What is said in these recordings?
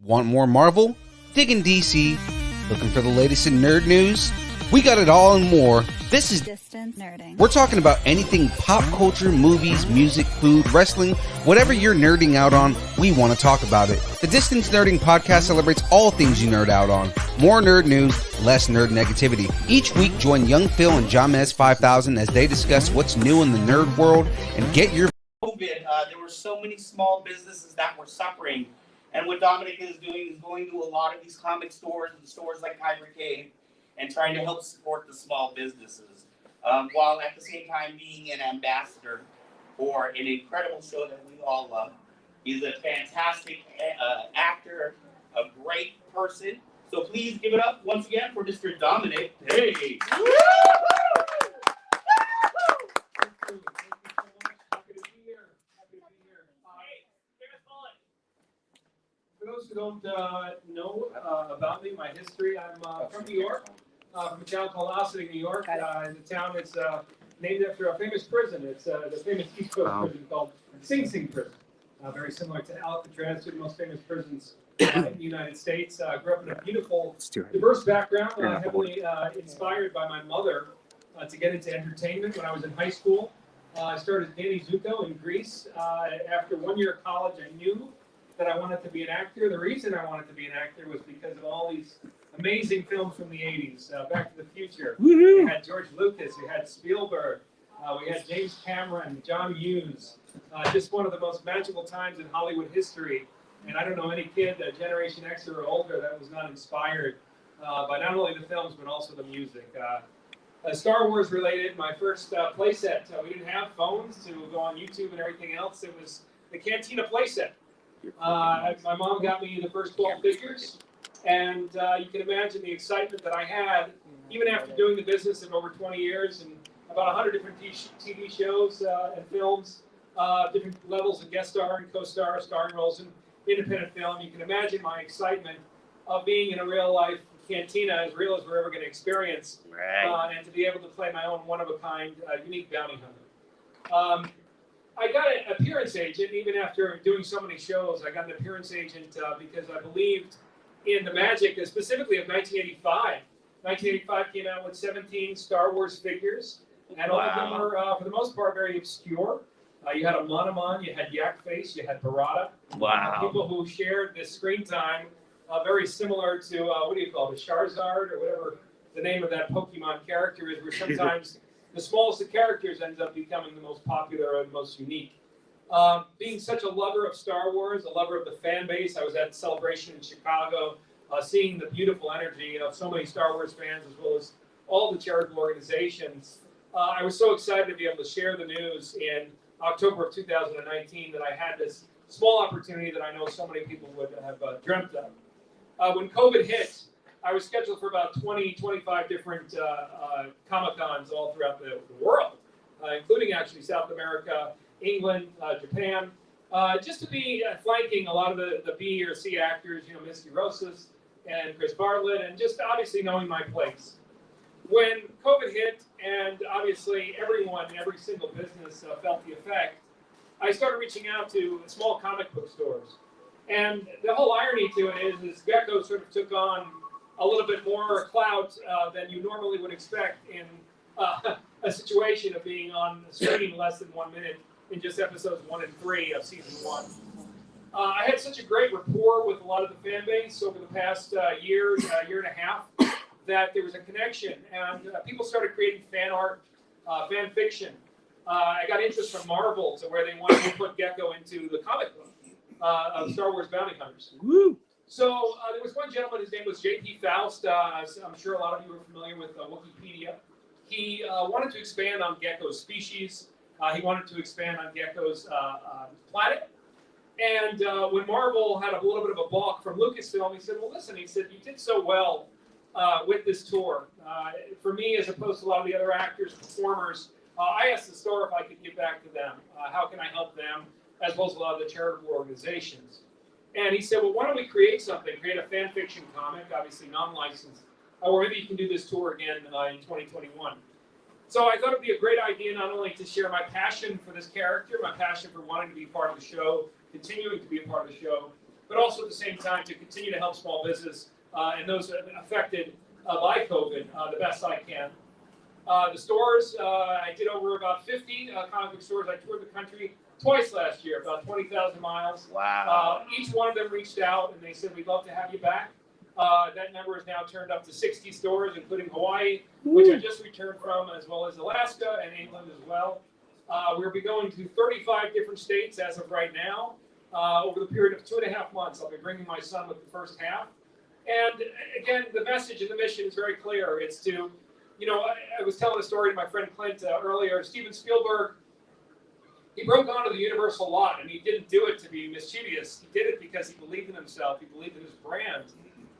Want more Marvel? Digging DC? Looking for the latest in nerd news? We got it all and more. This is Distance Nerding. We're talking about anything pop culture, movies, music, food, wrestling, whatever you're nerding out on, we want to talk about it. The Distance Nerding podcast celebrates all things you nerd out on. More nerd news, less nerd negativity. Each week, join Young Phil and John Mez 5000 as they discuss what's new in the nerd world and get your COVID. There were so many small businesses that were suffering. And what Dominic is doing is going to a lot of these comic stores and stores like Kyber and trying to help support the small businesses, while at the same time being an ambassador for an incredible show that we all love. He's a fantastic actor, a great person. So please give it up once again for Mr. Dominic. Hey! For those who don't know about me, my history, I'm from New York, from a town called Ossining, New York. The town is named after a famous prison. It's the famous East Coast prison called Sing Sing Prison. Very similar to Alcatraz, two of the most famous prisons in the United States. Grew up in a beautiful, diverse background, heavily inspired by my mother to get into entertainment when I was in high school. I started as Danny Zuko in Greece. After 1 year of college, I knew that I wanted to be an actor. The reason I wanted to be an actor was because of all these amazing films from the 80s. Back to the Future. We had George Lucas, we had Spielberg, we had James Cameron, John Hughes. Just one of the most magical times in Hollywood history. And I don't know any kid, Generation X or older, that was not inspired by not only the films, but also the music. Star Wars related, my first playset. We didn't have phones to go on YouTube and everything else. It was the Cantina playset. My mom got me the first 12 figures, and you can imagine the excitement that I had, even after doing the business of over 20 years and about 100 different TV shows and films, different levels of guest star and co-star, starring roles in independent film. You can imagine my excitement of being in a real-life cantina, as real as we're ever going to experience, and to be able to play my own one-of-a-kind, unique bounty hunter. I got an appearance agent, even after doing so many shows. I got an appearance agent because I believed in the magic, specifically of 1985. 1985 came out with 17 Star Wars figures, and all of them were, for the most part, very obscure. You had a Monomon, you had Yak Face, you had Barada. People who shared this screen time, very similar to, what do you call it, Charizard, or whatever the name of that Pokemon character is, where sometimes the smallest of characters ends up becoming the most popular and most unique. Being such a lover of Star Wars, a lover of the fan base, I was at Celebration in Chicago, seeing the beautiful energy of so many Star Wars fans, as well as all the charitable organizations. I was so excited to be able to share the news in October of 2019 that I had this small opportunity that I know so many people would have dreamt of. When COVID hit, I was scheduled for about 20, 25 different Comic-Cons all throughout the world, including actually South America, England, Japan, just to be flanking a lot of the B or C actors, Misty Rosas and Chris Bartlett, and just obviously knowing my place. When COVID hit, and obviously everyone, every single business felt the effect, I started reaching out to small comic book stores. And the whole irony to it is Gecko sort of took on a little bit more clout than you normally would expect in a situation of being on screen less than 1 minute in just episodes 1 and 3 of season 1. I had such a great rapport with a lot of the fan base over the past year and a half, that there was a connection, and people started creating fan art, fan fiction. I got interest from Marvel to where they wanted to put Gecko into the comic book of Star Wars Bounty Hunters. Woo! So there was one gentleman, his name was J.P. Faust. I'm sure a lot of you are familiar with Wikipedia. He wanted to expand on Gecko's species. He wanted to expand on Gecko's planet. And when Marvel had a little bit of a balk from Lucasfilm, he said, well, listen, he said, you did so well with this tour. For me, as opposed to a lot of the other actors, performers, I asked the store if I could give back to them. How can I help them, as well as a lot of the charitable organizations? And he said, well, why don't we create something, create a fan fiction comic, obviously non-licensed, or maybe you can do this tour again in 2021. So I thought it'd be a great idea not only to share my passion for this character, my passion for wanting to be part of the show, continuing to be a part of the show, but also at the same time to continue to help small business and those affected by COVID the best I can. The stores, I did over about 50 comic book stores. I toured the country twice last year, about 20,000 miles. Wow. Each one of them reached out and they said, we'd love to have you back. That number is now turned up to 60 stores, including Hawaii, which I just returned from, as well as Alaska and England as well. We'll be going to 35 different states as of right now. Over the period of 2.5 months, I'll be bringing my son with the first half. And again, the message and the mission is very clear. It's to, I was telling a story to my friend Clint earlier. Steven Spielberg, he broke onto the Universal lot, and he didn't do it to be mischievous. He did it because he believed in himself. He believed in his brand.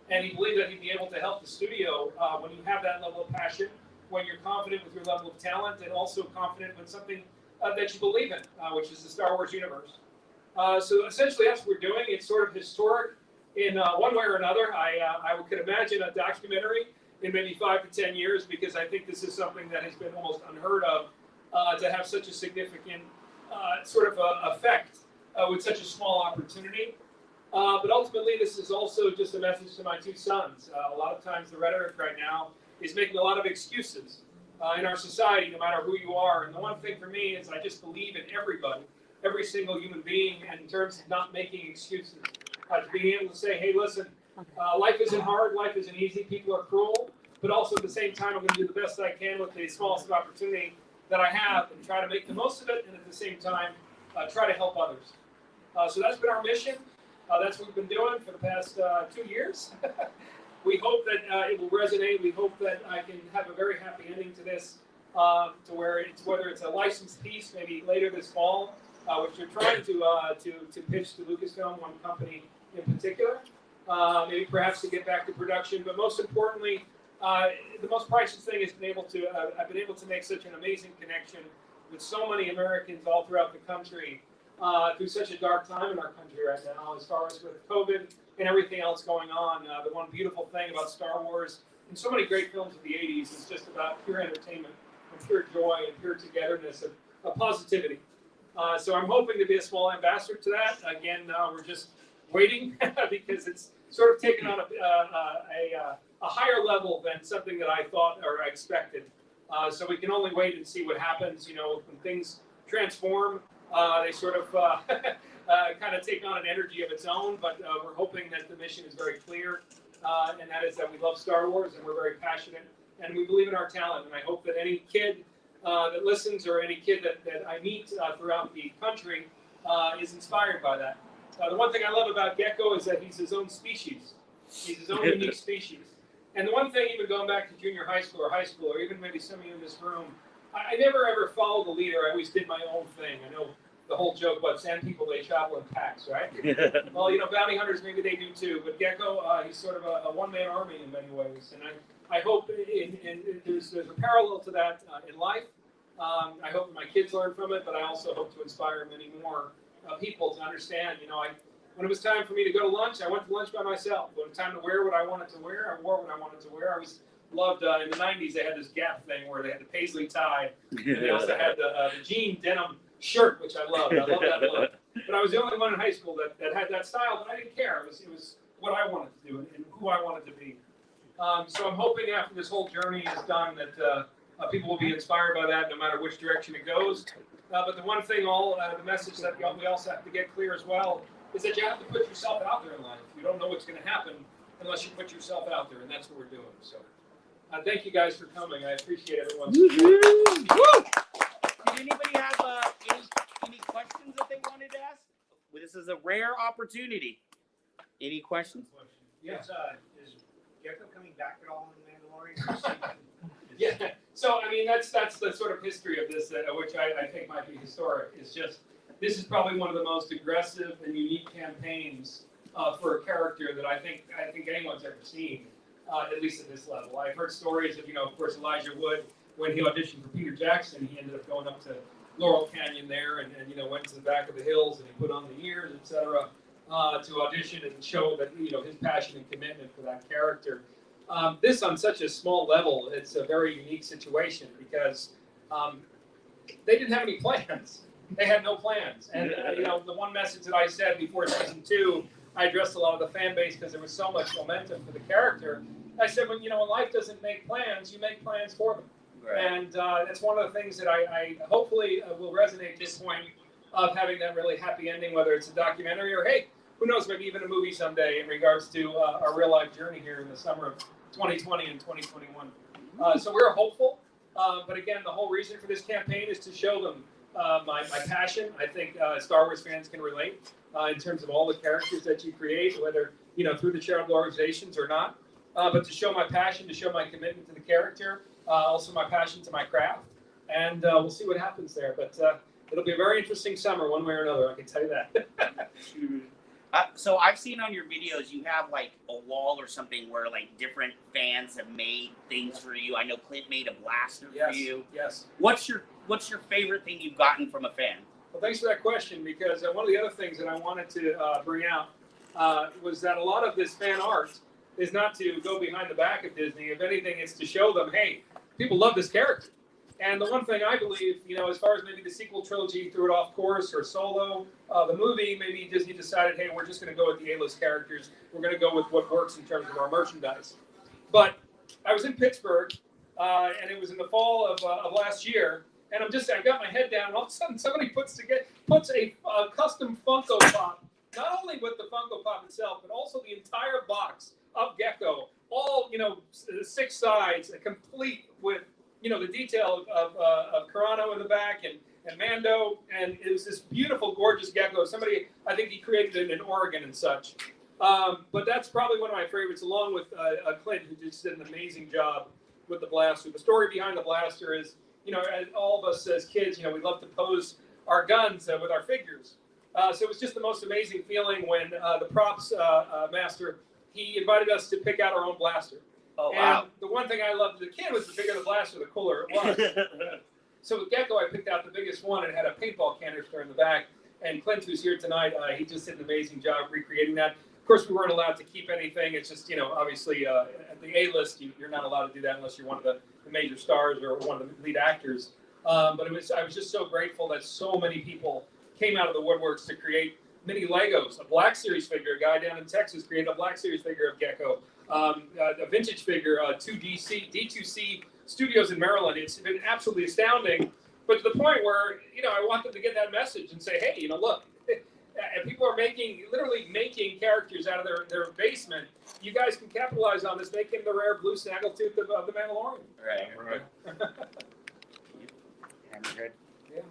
And he believed that he'd be able to help the studio when you have that level of passion, when you're confident with your level of talent, and also confident with something that you believe in, which is the Star Wars universe. So essentially that's what we're doing. It's sort of historic in one way or another. I could imagine a documentary in maybe 5 to 10 years, because I think this is something that has been almost unheard of to have such a significant sort of effect with such a small opportunity. But ultimately, this is also just a message to my two sons. A lot of times the rhetoric right now is making a lot of excuses in our society, no matter who you are. And the one thing for me is I just believe in everybody, every single human being, and in terms of not making excuses. To being able to say, hey, listen, life isn't hard, life isn't easy, people are cruel, but also at the same time, I'm going to do the best I can with the smallest of opportunity that I have and try to make the most of it, and at the same time, try to help others. So that's been our mission. That's what we've been doing for the past 2 years. We hope that it will resonate. We hope that I can have a very happy ending to this, to where whether it's a licensed piece, maybe later this fall, which we're trying to pitch to Lucasfilm, one company in particular, maybe perhaps to get back to production. But most importantly, the most priceless thing is I've been able to make such an amazing connection with so many Americans all throughout the country through such a dark time in our country right now, as far as with COVID and everything else going on. The one beautiful thing about Star Wars and so many great films of the 80s is just about pure entertainment and pure joy and pure togetherness of positivity. So I'm hoping to be a small ambassador to that. Again, we're just waiting because it's sort of taken on a higher level than something that I thought or I expected. So we can only wait and see what happens. When things transform, they sort of kind of take on an energy of its own. But we're hoping that the mission is very clear, and that is that we love Star Wars and we're very passionate and we believe in our talent. And I hope that any kid that listens or any kid that I meet throughout the country is inspired by that. The one thing I love about Gecko is that he's his own species. He's his own unique species. And the one thing, even going back to junior high school, or even maybe some of you in this room, I never ever followed the leader. I always did my own thing. I know the whole joke about sand people, they travel in packs, right? Well, bounty hunters, maybe they do too. But Gecko, he's sort of a one-man army in many ways. And I hope there's a parallel to that in life. I hope my kids learn from it, but I also hope to inspire many more people to understand. When it was time for me to go to lunch, I went to lunch by myself. When it was time to wear what I wanted to wear, I wore what I wanted to wear. I was loved in the 90s. They had this Gap thing where they had the paisley tie, and they also had the jean denim shirt, which I loved. I love that look. But I was the only one in high school that had that style, but I didn't care. It was what I wanted to do and who I wanted to be. So I'm hoping after this whole journey is done that people will be inspired by that, no matter which direction it goes. But the one thing, the message that we also have to get clear as well, is that you have to put yourself out there in life. You don't know what's going to happen unless you put yourself out there, and that's what we're doing. So thank you guys for coming. I appreciate everyone's support. Did anybody have any questions that they wanted to ask? Well, this is a rare opportunity. Any questions? Yes. Is Gecko coming back at all in Mandalorian? Yeah. So that's the sort of history of this, which I think might be historic. It's just this is probably one of the most aggressive and unique campaigns for a character that I think anyone's ever seen, at least at this level. I've heard stories of of course Elijah Wood, when he auditioned for Peter Jackson, he ended up going up to Laurel Canyon there and went to the back of the hills and he put on the ears, etc. To audition and show that his passion and commitment for that character. This on such a small level, it's a very unique situation because they didn't have any plans. They had no plans. And the one message that I said before season 2 I addressed a lot of the fan base because there was so much momentum for the character. I said, when life doesn't make plans, you make plans for them. Right. And that's one of the things that I hopefully will resonate at this point of having that really happy ending, whether it's a documentary or, hey, who knows, maybe even a movie someday in regards to our real life journey here in the summer of 2020 and 2021. So we're hopeful. But again, the whole reason for this campaign is to show them my passion. I think Star Wars fans can relate in terms of all the characters that you create, whether through the charitable organizations or not. But to show my passion, to show my commitment to the character, also my passion to my craft, and we'll see what happens there. But it'll be a very interesting summer, one way or another. I can tell you that. So I've seen on your videos you have like a wall or something where like different fans have made things for you. I know Clint made a blaster for you. Yes. What's your favorite thing you've gotten from a fan? Well, thanks for that question, because one of the other things that I wanted to bring out was that a lot of this fan art is not to go behind the back of Disney. If anything, it's to show them, hey, people love this character. And the one thing I believe, as far as maybe the sequel trilogy threw it off course, or Solo, the movie, maybe Disney decided, hey, we're just going to go with the A-list characters. We're going to go with what works in terms of our merchandise. But I was in Pittsburgh, and it was in the fall of last year, and I got my head down, and all of a sudden somebody puts a custom Funko Pop, not only with the Funko Pop itself, but also the entire box of Gecko, all 6 sides, complete with the detail of Carano in the back and Mando, and it was this beautiful, gorgeous Gecko. Somebody, I think he created it in Oregon and such. But that's probably one of my favorites, along with Clint, who just did an amazing job with the blaster. The story behind the blaster is, as all of us as kids, we love to pose our guns with our figures. So it was just the most amazing feeling when the props master, he invited us to pick out our own blaster. Oh, wow. And the one thing I loved as a kid was the bigger the blaster, the cooler it was. So with Gecko, I picked out the biggest one, and it had a paintball canister in the back. And Clint, who's here tonight, he just did an amazing job recreating that. Of course, we weren't allowed to keep anything. It's just, obviously at the A-list, you're not allowed to do that unless you're one of the major stars or one of the lead actors. But I was just so grateful that so many people came out of the woodworks to create mini Legos. A Black Series figure, a guy down in Texas created a Black Series figure of Gecko. A vintage figure, D2C Studios in Maryland. It's been absolutely astounding, but to the point where I want them to get that message and say, hey, look, people are literally making characters out of their basement. You guys can capitalize on this, make him the rare blue snaggletooth of the Mandalorian. Right. Good. Yeah.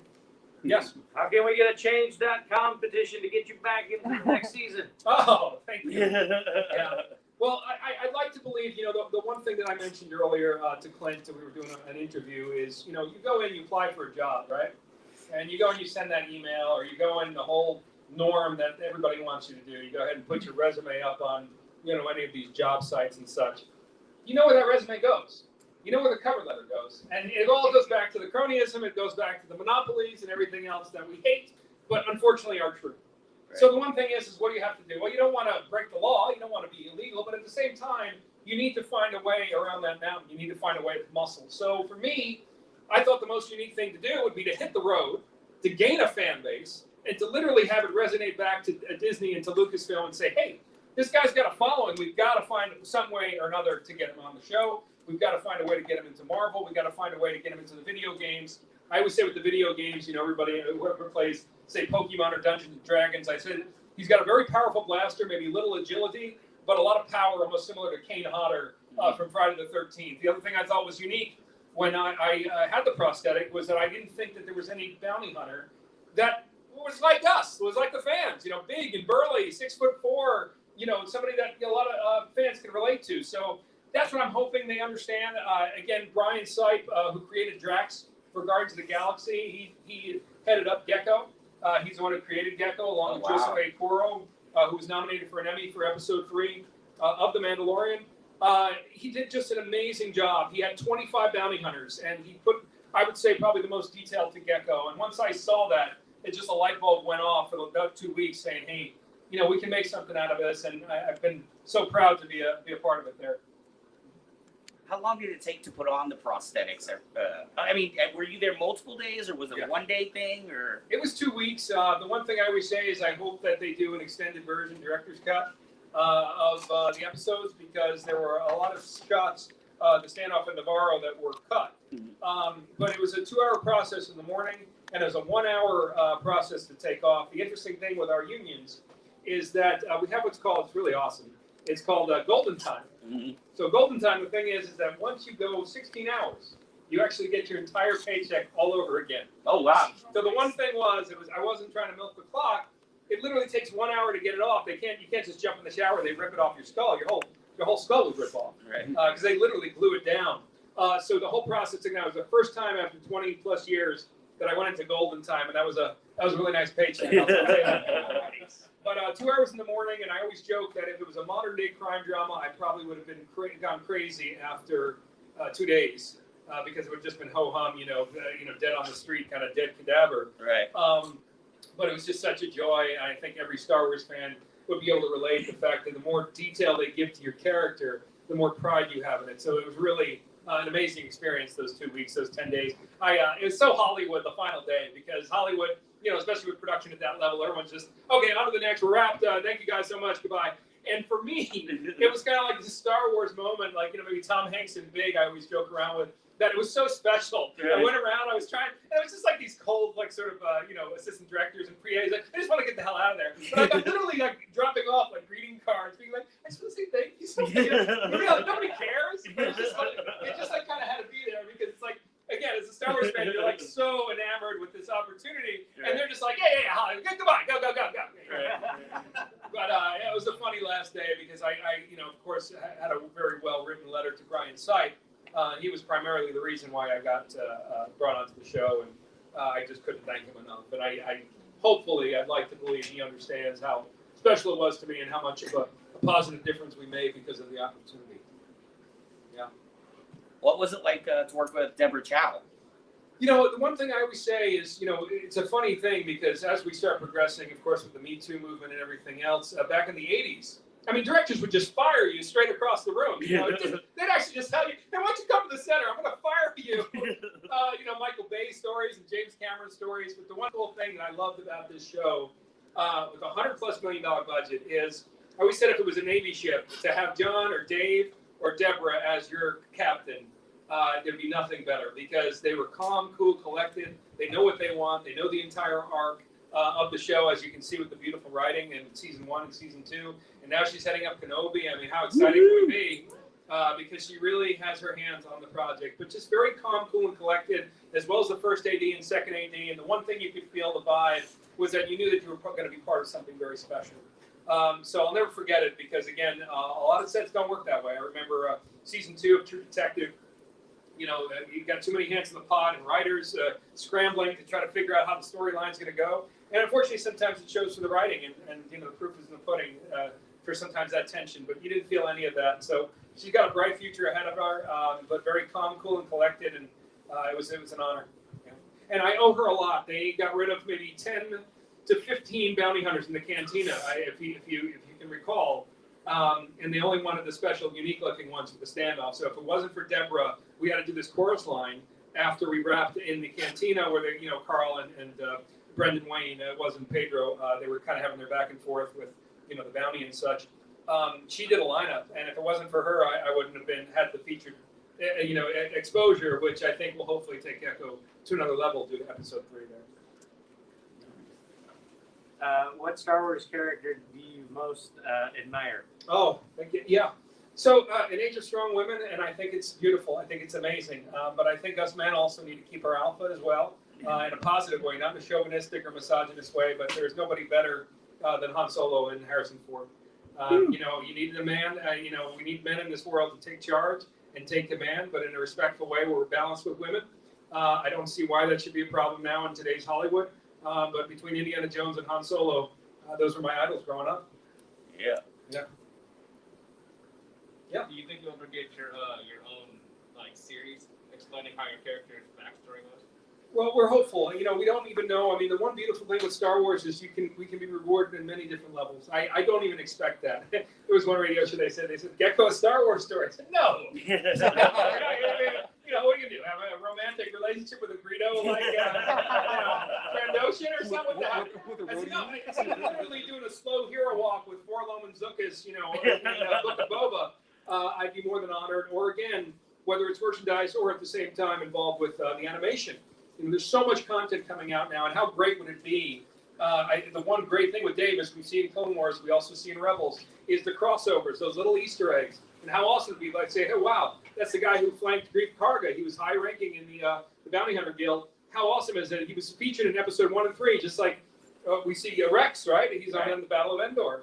Yes. How can we get a change that competition to get you back into the next season? Oh, thank you. Yeah. Well, I'd like to believe, the one thing that I mentioned earlier to Clint when we were doing an interview is, you go in, you apply for a job, right? And you go and you send that email, or you go in the whole norm that everybody wants you to do. You go ahead and put your resume up on, any of these job sites and such. You know where that resume goes. You know where the cover letter goes. And it all goes back to the cronyism. It goes back to the monopolies and everything else that we hate, but unfortunately are true. Right. So the one thing is what do you have to do? Well, you don't want to break the law. You don't want to be illegal. But at the same time, you need to find a way around that mountain. You need to find a way to muscle. So for me, I thought the most unique thing to do would be to hit the road, to gain a fan base, and to literally have it resonate back to Disney and to Lucasfilm and say, hey, this guy's got a following. We've got to find some way or another to get him on the show. We've got to find a way to get him into Marvel. We've got to find a way to get him into the video games. I always say with the video games, everybody, whoever plays, say, Pokemon or Dungeons and Dragons, I said he's got a very powerful blaster, maybe little agility, but a lot of power, almost similar to Kane Hodder from Friday the 13th. The other thing I thought was unique when I had the prosthetic was that I didn't think that there was any bounty hunter that was like us, was like the fans, big and burly, 6'4", somebody that a lot of fans can relate to. So that's what I'm hoping they understand. Again, Brian Sipe, who created Drax for Guardians of the Galaxy, he headed up Gecko. He's the one who created Gecko, along with Joseph A. Kuro, who was nominated for an Emmy for Episode 3 of The Mandalorian. He did just an amazing job. He had 25 bounty hunters, and he put, I would say, probably the most detail to Gecko. And once I saw that, it just a light bulb went off for about 2 weeks saying, hey, we can make something out of this. And I've been so proud to be a part of it there. How long did it take to put on the prosthetics? I mean, were you there multiple days, or was it a one-day thing? Or it was 2 weeks. The one thing I always say is I hope that they do an extended version, director's cut, of the episodes, because there were a lot of shots, the standoff in Navarro, that were cut. But it was a 2-hour process in the morning, and it was a 1-hour process to take off. The interesting thing with our unions is that we have what's called, it's really awesome, it's called golden time. Mm-hmm. So golden time, the thing is that once you go 16 hours, you actually get your entire paycheck all over again. Oh, wow. So the one thing was, I wasn't trying to milk the clock. It literally takes 1 hour to get it off. You can't just jump in the shower. They rip it off your skull. Your whole skull would rip off. Right. Because they literally glue it down. So the whole process now was the first time after 20 plus years that I went into golden time, and that was a really nice paycheck. But 2 hours in the morning, and I always joke that if it was a modern day crime drama, I probably would have been gone crazy after 2 days, because it would have just been ho hum, dead on the street, kind of dead cadaver. Right. But it was just such a joy. I think every Star Wars fan would be able to relate the fact that the more detail they give to your character, the more pride you have in it. So it was really an amazing experience, those 2 weeks, those 10 days. It was so Hollywood the final day, because Hollywood, especially with production at that level, everyone's just, okay, on to the next, we're wrapped, thank you guys so much, goodbye. And for me, it was kind of like the Star Wars moment, like, maybe Tom Hanks in Big, I always joke around with, that it was so special. Yeah. I went around, I was trying, and it was just like these cold, like, sort of, assistant directors and PAs, like, I just want to get the hell out of there. But I'm literally, like, dropping off, like, greeting cards, being like, I just want to say thank you so much. Nobody cares. But it just kind of had to be there, because it's like, again, as a Star Wars fan, you're, like, so enamored with this opportunity, and they're just like, yeah, goodbye, go. Right. But it was a funny last day, because I of course, had a very well-written letter to Brian Sipe. He was primarily the reason why I got brought onto the show, and I just couldn't thank him enough. And hopefully, I'd like to believe he understands how special it was to me and how much of a positive difference we made because of the opportunity. Yeah. What was it like to work with Deborah Chow? The one thing I always say is, it's a funny thing, because as we start progressing, of course, with the Me Too movement and everything else, back in the 80s, I mean, directors would just fire you straight across the room. They'd actually just tell you, hey, why don't you come to the center? I'm going to fire you. Michael Bay stories and James Cameron stories. But the one cool thing that I loved about this show, with a $100+ million budget, is I always said if it was a Navy ship, to have John or Dave or Deborah as your captain, there'd be nothing better, because they were calm, cool, collected. They know what they want. They know the entire arc of the show, as you can see with the beautiful writing in season 1 and season 2. And now she's heading up Kenobi. I mean, how exciting can we be? Because she really has her hands on the project. But just very calm, cool, and collected, as well as the first AD and second AD. And the one thing you could feel the vibe was that you knew that you were going to be part of something very special. So I'll never forget it, because, again, a lot of sets don't work that way. I remember season 2 of True Detective. You got too many hands in the pot, and writers scrambling to try to figure out how the storyline's going to go. And unfortunately, sometimes it shows for the writing, and the proof is in the pudding for sometimes that tension. But you didn't feel any of that. So she's got a bright future ahead of her, but very calm, cool, and collected. And it was an honor. Yeah. And I owe her a lot. They got rid of maybe 10 to 15 bounty hunters in the cantina, if you can recall. And they only wanted the special, unique-looking ones for the standoff. So if it wasn't for Deborah, we had to do this chorus line after we wrapped in the cantina, where they, Carl and Brendan Wayne, it wasn't Pedro. They were kind of having their back and forth with, the bounty and such. She did a lineup, and if it wasn't for her, I wouldn't have had the featured, exposure, which I think will hopefully take Echo to another level due to episode 3 there. What Star Wars character do you most admire? Oh, thank you. Yeah. So, an Age of Strong Women, and I think it's beautiful. I think it's amazing. But I think us men also need to keep our alpha as well, in a positive way, not in a chauvinistic or misogynist way. But there's nobody better than Han Solo and Harrison Ford. You need a man. We need men in this world to take charge and take command, but in a respectful way where we're balanced with women. I don't see why that should be a problem now in today's Hollywood. But between Indiana Jones and Han Solo, those were my idols growing up. Yeah. Yeah. Do you think you'll ever get your own series explaining how your character's backstory was? Well, we're hopeful. You know, we don't even know. I mean, the one beautiful thing with Star Wars is we can be rewarded in many different levels. I don't even expect that. There was one radio show they said Gecko a Star Wars story. I said no. You know, what are you gonna do? Have a romantic relationship with a Greedo like Trandoshan or something? I said no. I said literally doing a slow hero walk with Forlom and Zuckuss, you know, in Book of Boba. I'd be more than honored. Or again, whether it's merchandise or at the same time involved with the animation. You know, there's so much content coming out now, and how great would it be? The one great thing with Dave, as we see in Clone Wars, we also see in Rebels, is the crossovers, those little Easter eggs. And how awesome it would be like say, hey, wow, that's the guy who flanked Greef Karga. He was high ranking in the Bounty Hunter Guild. How awesome is it? He was featured in episode 1 and 3, just like we see Rex, right? He's on the Battle of Endor.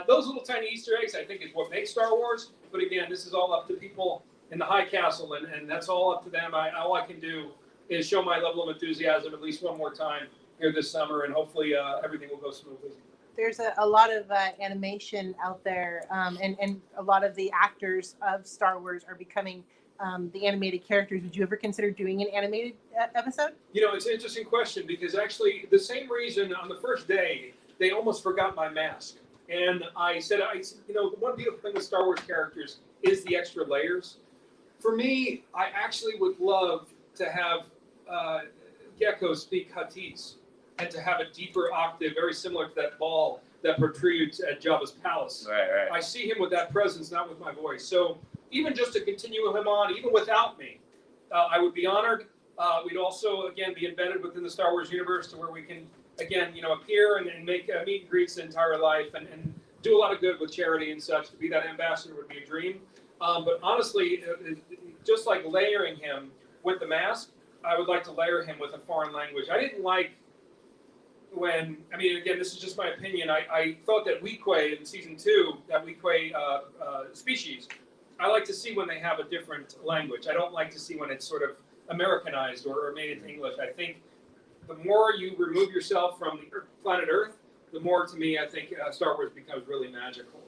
Those little tiny Easter eggs, I think, is what makes Star Wars. But again, this is all up to people in the High Castle, and that's all up to them. All I can do is show my level of enthusiasm at least one more time here this summer, and hopefully everything will go smoothly. There's a lot of animation out there, and a lot of the actors of Star Wars are becoming the animated characters. Would you ever consider doing an animated episode? You know, it's an interesting question because actually the same reason on the first day, they almost forgot my mask. And I said, you know, the one beautiful thing with Star Wars characters is the extra layers. For me, I actually would love to have Gecko speak Huttese and to have a deeper octave, very similar to that ball that protrudes at Jabba's palace. Right. I see him with that presence, not with my voice. So even just to continue him on, even without me, I would be honored. We'd also, again, be embedded within the Star Wars universe to where we can, again, you know, appear and make meet and greets the entire life and do a lot of good with charity and such. To be that ambassador would be a dream. But honestly, just like layering him with the mask, I would like to layer him with a foreign language. I didn't like when, I mean, again, this is just my opinion. I thought that Weequay in season 2, that Weequay species, I like to see when they have a different language. I don't like to see when it's sort of Americanized or made into English. I think the more you remove yourself from the planet Earth, the more, to me, I think Star Wars becomes really magical.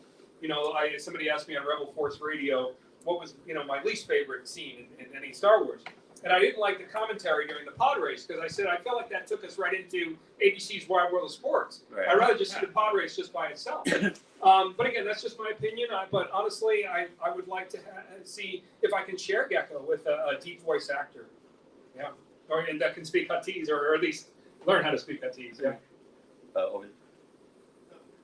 You know, somebody asked me on Rebel Force Radio what was, you know, my least favorite scene in any Star Wars. And I didn't like the commentary during the pod race because I said I felt like that took us right into ABC's Wide World of Sports. Right. I'd rather just see the pod race just by itself. But again, that's just my opinion. But honestly, I would like to see if I can share Gecko with a deep voice actor. Yeah. And that can speak Huttese or at least learn how to speak Huttese. Yeah.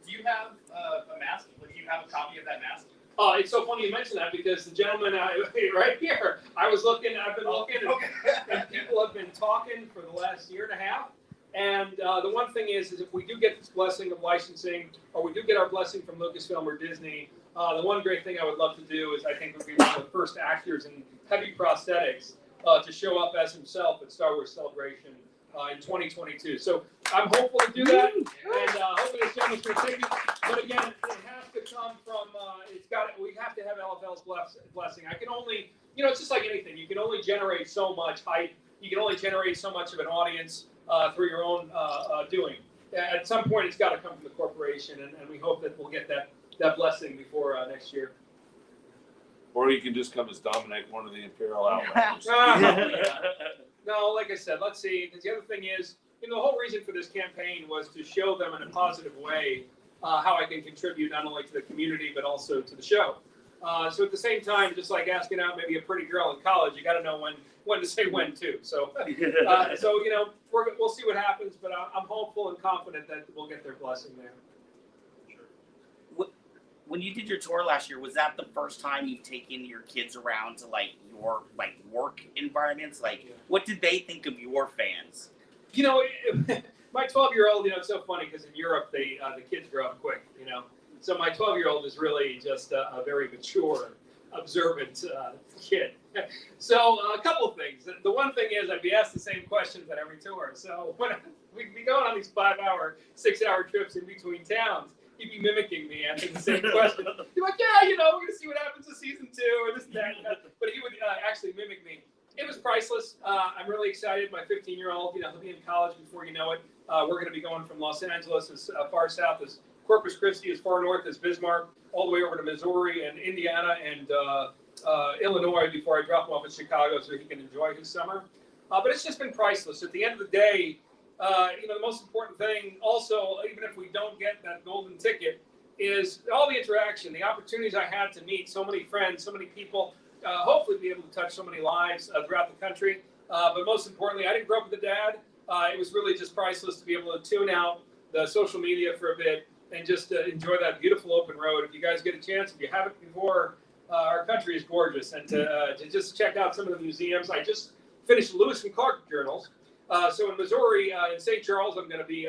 Do you have a mask? Do you have a copy of that mask? Oh, it's so funny you mentioned that because the gentleman right here, I've been looking, and people have been talking for the last year and a half. And the one thing is if we do get this blessing of licensing, or we do get our blessing from Lucasfilm or Disney, the one great thing I would love to do is I think would be one of the first actors in heavy prosthetics to show up as himself at Star Wars Celebration in 2022. So I'm hopeful to do that, and hopefully this gentleman's going to take it. But again, it has to come from, we have to have LFL's blessing. I can only, you know, it's just like anything. You can only generate so much hype. You can only generate so much of an audience through your own doing. At some point, it's got to come from the corporation, and we hope that we'll get that blessing before next year. Or you can just come as Dominic, one of the Imperial Outlanders. No, like I said, let's see. Because the other thing is, you know, the whole reason for this campaign was to show them in a positive way how I can contribute not only to the community but also to the show. So at the same time, just like asking out maybe a pretty girl in college, you got to know when to say when too. So, so you know, we'll see what happens. But I'm hopeful and confident that we'll get their blessing there. When you did your tour last year, was that the first time you've taken your kids around to your work environments? What did they think of your fans? You know, my 12-year-old, you know, it's so funny because in Europe the kids grow up quick, you know. So my 12-year-old is really just a very mature, observant kid. So a couple of things. The one thing is I'd be asked the same questions at every tour. So when we'd be going on these 5-hour, 6-hour trips in between towns, he'd be mimicking me, answering the same question. He'd be like, yeah, you know, we're going to see what happens in season 2 or this and that. But he would actually mimic me. It was priceless. I'm really excited. My 15-year-old, you know, he'll be in college before you know it. We're going to be going from Los Angeles as far south as Corpus Christi, as far north as Bismarck, all the way over to Missouri and Indiana and Illinois before I drop him off in Chicago so he can enjoy his summer. But it's just been priceless. At the end of the day, the most important thing also, even if we don't get that golden ticket, is all the interaction, the opportunities I had to meet so many friends, so many people, hopefully be able to touch so many lives throughout the country. But most importantly, I didn't grow up with a dad. It was really just priceless to be able to tune out the social media for a bit and just enjoy that beautiful open road. If you guys get a chance, if you haven't before, our country is gorgeous. And to just check out some of the museums. I just finished Lewis and Clark journals. So in Missouri, in St. Charles, I'm going to be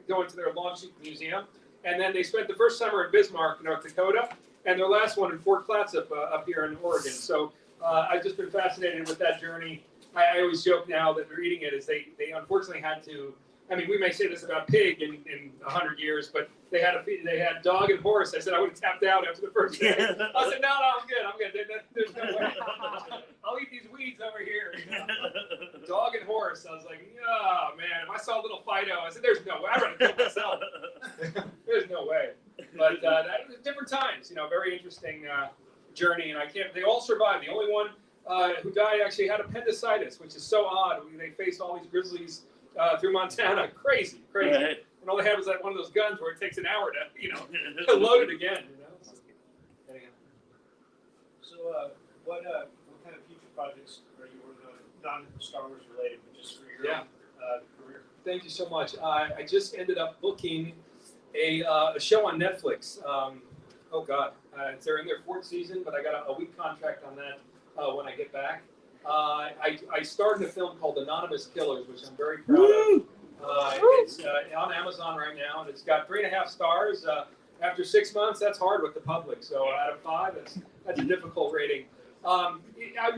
going to their Longship Museum. And then they spent the first summer in Bismarck, North Dakota, and their last one in Fort Clatsop up here in Oregon. So I've just been fascinated with that journey. I always joke now that they're eating it is they unfortunately had to. I mean, we may say this about pig in 100 years, but they had dog and horse. I said I would have tapped out after the first day. I said, no, I'm good. There's no way. I'll eat these weeds over here. Dog and horse. I was like, oh, man. If I saw a little Fido, I said, there's no way. I'm going to kill myself. There's no way. But that was different times, very interesting journey. And they all survived. The only one who died actually had appendicitis, which is so odd. They faced all these grizzlies through Montana. Crazy. Right. And all they had was like one of those guns where it takes an hour to, load it again, So, what kind of future projects are you working on, non-Star Wars related, but just for your career? Thank you so much. I just ended up booking a show on Netflix. They're in their 4th season, but I got a week contract on that when I get back. I started a film called Anonymous Killers, which I'm very proud of. It's on Amazon right now, and it's got 3.5 stars. After 6 months, that's hard with the public. So out of 5, that's a difficult rating. I'm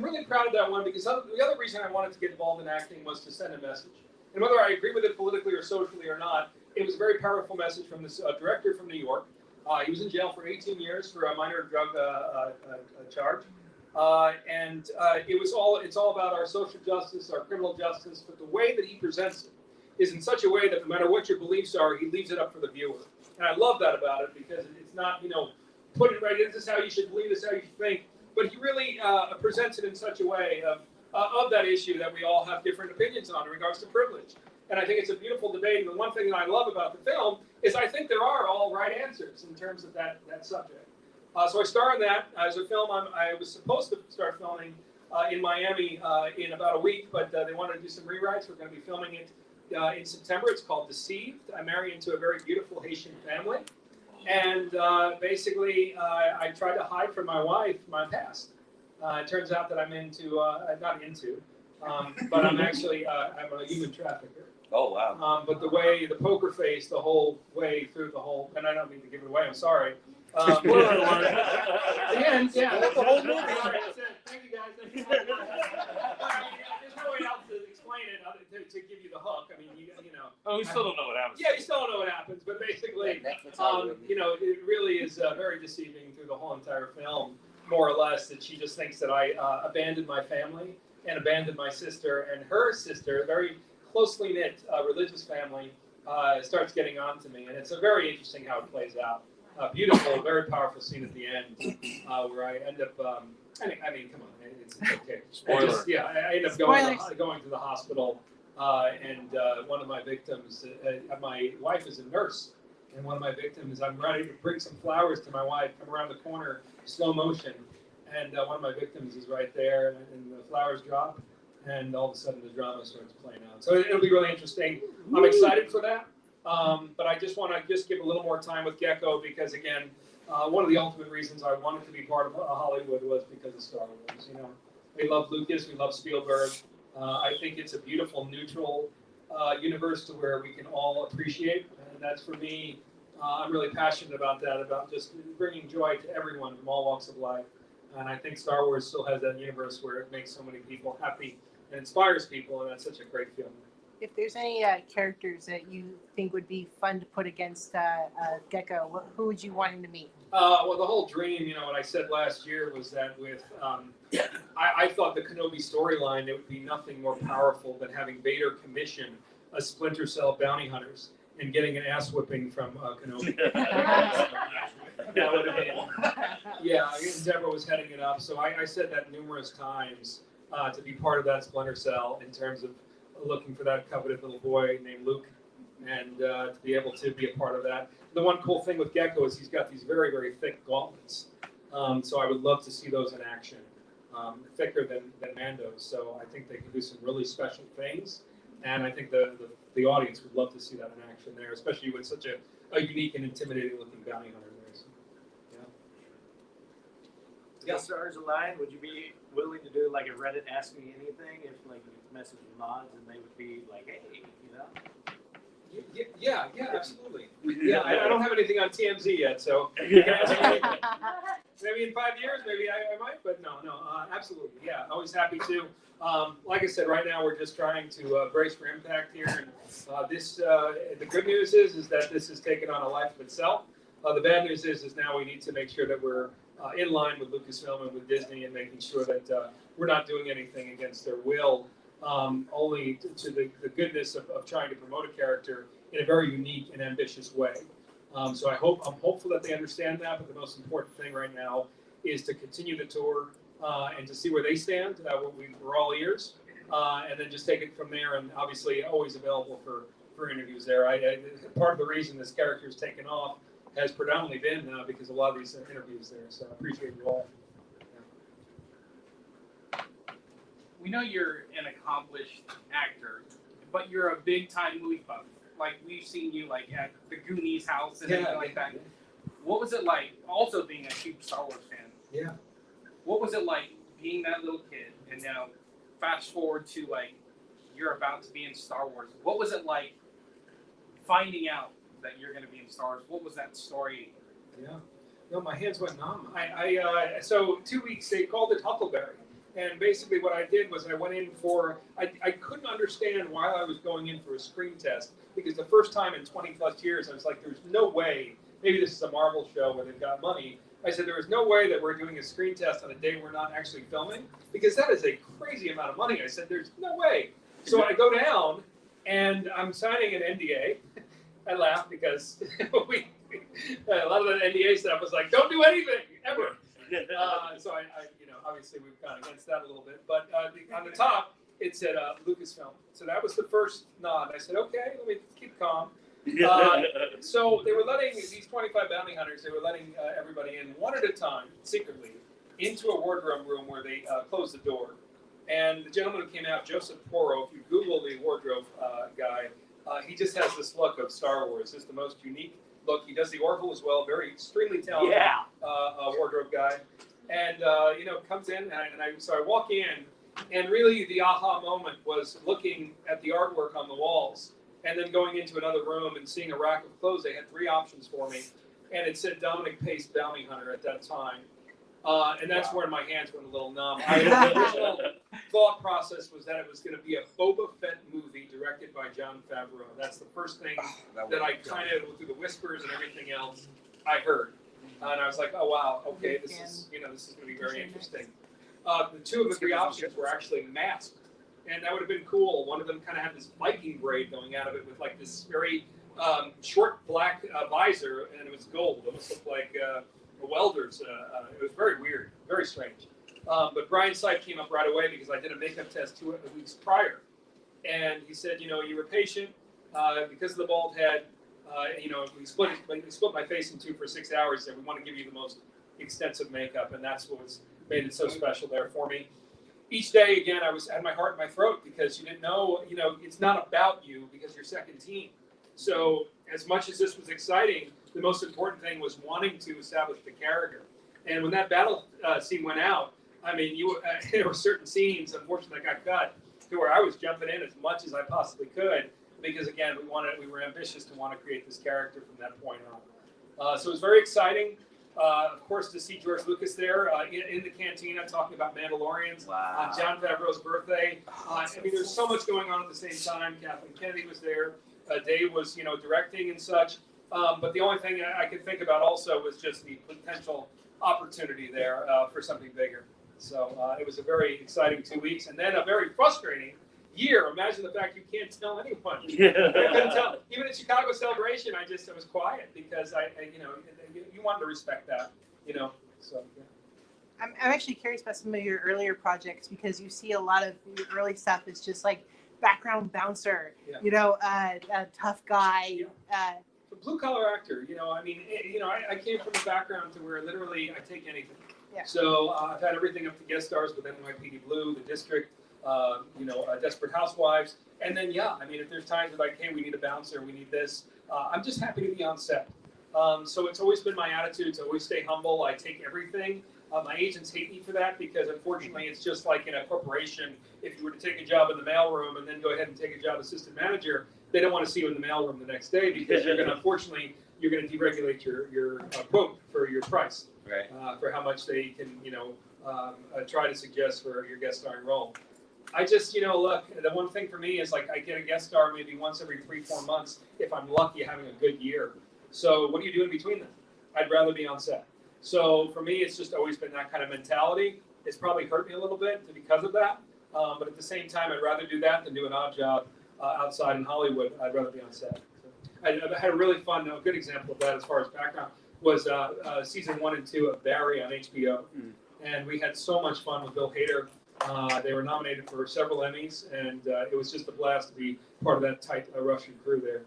really proud of that one because the other reason I wanted to get involved in acting was to send a message. And whether I agree with it politically or socially or not, it was a very powerful message from this director from New York. He was in jail for 18 years for a minor drug charge. It's all about our social justice, our criminal justice, but the way that he presents it is in such a way that no matter what your beliefs are, he leaves it up for the viewer. And I love that about it because it's not, put it right in, this is how you should believe, this is how you should think, but he really presents it in such a way of that issue that we all have different opinions on in regards to privilege. And I think it's a beautiful debate. And the one thing that I love about the film is I think there are all right answers in terms of that subject. So I star in that as a film. I was supposed to start filming in Miami in about a week, but they wanted to do some rewrites. We're going to be filming it in September. It's called Deceived. I marry into a very beautiful Haitian family. And basically, I tried to hide from my wife my past. It turns out that I'm but I'm actually, I'm a human trafficker. Oh, wow. But the poker face, the whole way through the whole, and I don't mean to give it away, I'm sorry. The end, yeah. That's the whole movie. Thank you guys. There's no way else to explain it other to give you the hook. I mean, Oh, we still don't know what happens. Yeah, you still don't know what happens, but basically, it really is very deceiving through the whole entire film, more or less, that she just thinks that I abandoned my family and abandoned my sister, and her sister, a very closely knit religious family, starts getting on to me, and it's a very interesting how it plays out. Beautiful, very powerful scene at the end where I end up. I mean, come on, it's okay. Spoiler. I end up going to the hospital, and one of my victims, my wife is a nurse, and one of my victims, I'm ready to bring some flowers to my wife, come around the corner, slow motion, and one of my victims is right there, and the flowers drop, and all of a sudden the drama starts playing out. So it'll be really interesting. I'm excited for that. But I just want to give a little more time with Gecko because, again, one of the ultimate reasons I wanted to be part of Hollywood was because of Star Wars. We love Lucas, we love Spielberg. I think it's a beautiful, neutral universe to where we can all appreciate. And that's, for me, I'm really passionate about that, about just bringing joy to everyone from all walks of life. And I think Star Wars still has that universe where it makes so many people happy and inspires people, and that's such a great feeling. If there's any characters that you think would be fun to put against Gecko, who would you want him to meet? Well, the whole dream, what I said last year was that with, I thought the Kenobi storyline, it would be nothing more powerful than having Vader commission a Splinter Cell bounty hunters and getting an ass whipping from Kenobi. That would have been, yeah, Deborah was heading it up. So I said that numerous times. to be part of that Splinter Cell in terms of looking for that coveted little boy named Luke, and to be able to be a part of that. The one cool thing with Gecko is he's got these very, very thick gauntlets. So I would love to see those in action, thicker than Mando's. So I think they can do some really special things, and I think the audience would love to see that in action there, especially with such a unique and intimidating looking bounty hunter there. So, If the stars align, would you be willing to do like a Reddit Ask Me Anything if like you message mods and they would be like, hey, you know? Yeah, absolutely. Yeah, I don't have anything on TMZ yet, so you can ask me anything. Maybe in 5 years, maybe I might, but no, absolutely. Yeah, always happy to. Like I said, right now we're just trying to brace for impact here. And the good news is that this has taken on a life of itself. The bad news is now we need to make sure that we're in line with Lucasfilm and with Disney and making sure that we're not doing anything against their will, only to the goodness of trying to promote a character in a very unique and ambitious way. So I'm hopeful that they understand that, but the most important thing right now is to continue the tour and to see where they stand. We're all ears, and then just take it from there. And obviously, always available for interviews there. Part of the reason this character has taken off has predominantly been because of a lot of these interviews there. So I appreciate you all. We know you're an accomplished actor, but you're a big time movie buff. Like we've seen you like at the Goonies house and everything like that. What was it like also being a huge Star Wars fan? Yeah. What was it like being that little kid and now fast forward to like you're about to be in Star Wars? What was it like finding out that you're going to be in Star Wars? What was that story? Yeah. No, my hands went numb. So 2 weeks, they called it Huckleberry. And basically what I did was I went in I couldn't understand why I was going in for a screen test, because the first time in 20 plus years, I was like, there's no way, maybe this is a Marvel show where they've got money. I said, there is no way that we're doing a screen test on a day we're not actually filming, because that is a crazy amount of money. I said, there's no way. So I go down and I'm signing an NDA. I laugh because a lot of the NDA stuff was like, don't do anything, ever. So I obviously we've gone against that a little bit, but on the top it said Lucasfilm. So that was the first nod. I said, okay, let me keep calm. So they were letting these 25 bounty hunters. They were letting everybody in one at a time, secretly, into a wardrobe room where they closed the door. And the gentleman who came out, Joseph Porro, if you Google the wardrobe guy, he just has this look of Star Wars. It's the most unique look. He does the Orville as well. Very extremely talented wardrobe guy. And comes in, so I walk in, and really the aha moment was looking at the artwork on the walls, and then going into another room and seeing a rack of clothes. They had three options for me, and it said Dominic Pace Bounty Hunter at that time. And that's where my hands went a little numb. The original thought process was that it was going to be a Boba Fett movie directed by Jon Favreau. That's the first thing that I kind of, through the whispers and everything else, I heard. And I was like, oh wow, okay, this is going to be very interesting. The two of the three options were actually masked, and that would have been cool. One of them kind of had this Viking braid going out of it with like this very short black visor, and it was gold. It almost looked like a welder's. It was very weird, very strange. But Brian Sipe came up right away because I did a makeup test 2 weeks prior, and he said, you were patient because of the bald head. We split my face in two for 6 hours, and we want to give you the most extensive makeup, and that's what made it so special there for me. Each day, again, I had my heart in my throat because you didn't know, it's not about you because you're second team. So as much as this was exciting, the most important thing was wanting to establish the character. And when that battle scene went out, there were certain scenes, unfortunately, that got cut to where I was jumping in as much as I possibly could. Because again, we were ambitious to want to create this character from that point on. So it was very exciting, of course, to see George Lucas there in the cantina talking about Mandalorians on Jon Favreau's birthday. There's so much going on at the same time. Kathleen Kennedy was there. Dave was, directing and such. But the only thing I could think about also was just the potential opportunity there for something bigger. So it was a very exciting 2 weeks, and then a very frustrating year. Imagine the fact you can't tell anyone. I couldn't tell. Even at Chicago Celebration, I was quiet because you wanted to respect that, So yeah. I'm actually curious about some of your earlier projects because you see a lot of your early stuff is just like background bouncer, a tough guy. A blue collar actor, I came from a background to where literally I take anything. Yeah. So I've had everything up to guest stars with NYPD Blue, The District, Desperate Housewives. And then, if there's times that hey, we need a bouncer, we need this, I'm just happy to be on set. So it's always been my attitude to always stay humble. I take everything. My agents hate me for that because unfortunately it's just like in a corporation. If you were to take a job in the mailroom and then go ahead and take a job assistant manager, they don't want to see you in the mailroom the next day because you're going to deregulate your quote for your price, Right. for how much they can try to suggest for your guest starring role. I just look, the one thing for me is like I get a guest star maybe once every 3-4 months if I'm lucky having a good year. So what do you do in between them? I'd rather be on set. So for me, it's just always been that kind of mentality. It's probably hurt me a little bit because of that. But at the same time, I'd rather do that than do an odd job outside in Hollywood. I'd rather be on set. So I had a really fun, a good example of that as far as background was season 1 and 2 of Barry on HBO. And we had so much fun with Bill Hader. They were nominated for several Emmys, and it was just a blast to be part of that tight Russian crew there.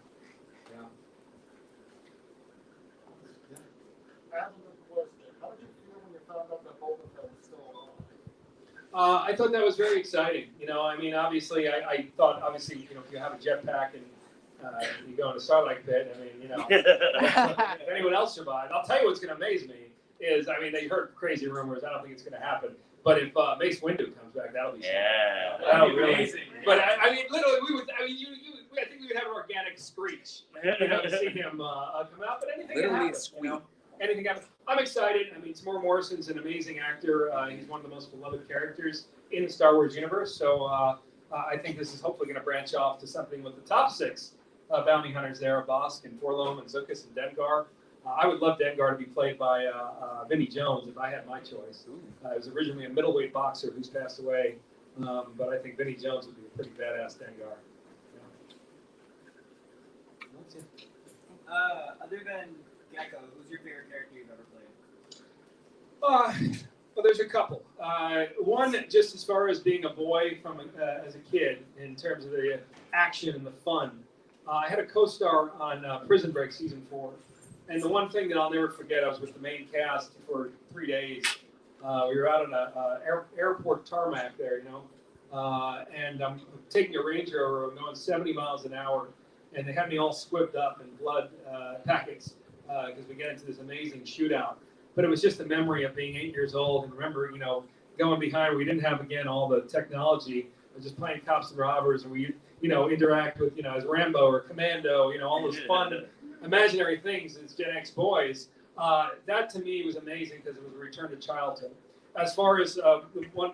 I thought that was very exciting. Obviously, I thought, if you have a jetpack and you go in a Starlight Pit, if anyone else survived, I'll tell you what's going to amaze me is, they heard crazy rumors. I don't think it's going to happen. But if Mace Windu comes back, that'll be that'll be really amazing. But literally, we would. I think we would have an organic screech, to see him come out. But anything can happen. Anything happens. I'm excited. Tamora Morrison's an amazing actor. He's one of the most beloved characters in the Star Wars universe. So I think this is hopefully going to branch off to something with the top 6 bounty hunters there: Bosk and Forlom and Zuckuss and Dengar. I would love Dengar to be played by Vinnie Jones if I had my choice. He was originally a middleweight boxer who's passed away, but I think Vinnie Jones would be a pretty badass Dengar. Other than Gecko, who's your favorite character you've ever played? Well, there's a couple. One, just as far as being a boy as a kid, in terms of the action and the fun. I had a co-star on Prison Break season 4. And the one thing that I'll never forget, I was with the main cast for 3 days. We were out on an airport tarmac there, and I'm taking a Range Rover. I'm going 70 miles an hour, and they had me all squibbed up in blood packets because we get into this amazing shootout. But it was just a memory of being 8 years old and remember, going behind. We didn't have again all the technology. I was just playing cops and robbers, and we, interact with, as Rambo or Commando, all those fun. Imaginary things as Gen X boys, that to me was amazing because it was a return to childhood. As far as the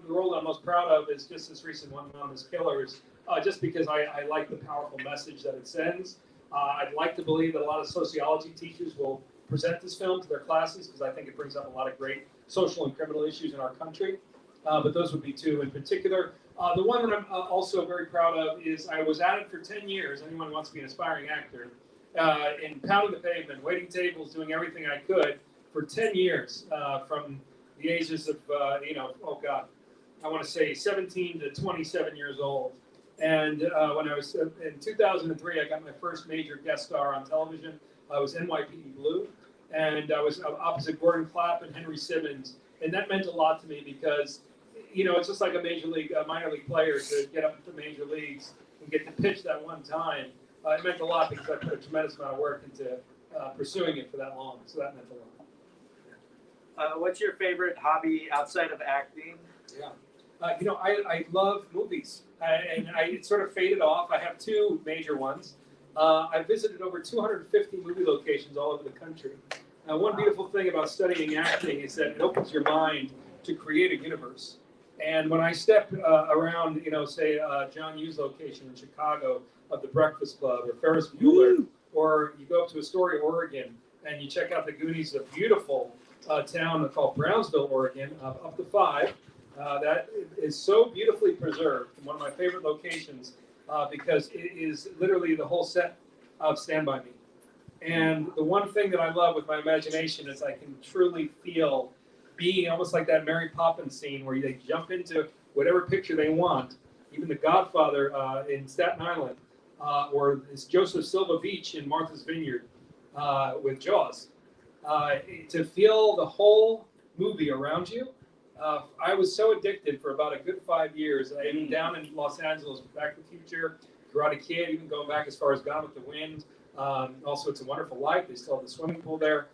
role that I'm most proud of is just this recent one on this Killers, just because I like the powerful message that it sends. I'd like to believe that a lot of sociology teachers will present this film to their classes because I think it brings up a lot of great social and criminal issues in our country. But those would be 2 in particular. The one that I'm also very proud of is I was at it for 10 years. Anyone who wants to be an aspiring actor. In pounding the pavement, waiting tables, doing everything I could for 10 years, from the ages of, I want to say 17 to 27 years old. And when I was in 2003, I got my first major guest star on television. I was NYPD Blue, and I was opposite Gordon Clapp and Henry Simmons. And that meant a lot to me because, it's just like a minor league player to get up to major leagues and get to pitch that one time. It meant a lot because I put a tremendous amount of work into pursuing it for that long. So that meant a lot. What's your favorite hobby outside of acting? Yeah. I love movies. It sort of faded off. I have 2 major ones. I visited over 250 movie locations all over the country. One beautiful thing about studying acting is that it opens your mind to create a universe. And when I step around, say John Hughes location in Chicago of the Breakfast Club or Ferris Bueller, or you go up to Astoria, Oregon, and you check out the Goonies, a beautiful town called Brownsville, Oregon, up to 5. That is so beautifully preserved, one of my favorite locations, because it is literally the whole set of Stand By Me. And the one thing that I love with my imagination is I can truly feel being almost like that Mary Poppins scene where they jump into whatever picture they want. Even The Godfather in Staten Island, or it's Joseph Silva Beach in Martha's Vineyard with Jaws. To feel the whole movie around you. I was so addicted for about a good 5 years. Even down in Los Angeles, Back to the Future, Karate Kid, even going back as far as Gone with the Wind. Also, It's a Wonderful Life. They still have the swimming pool there.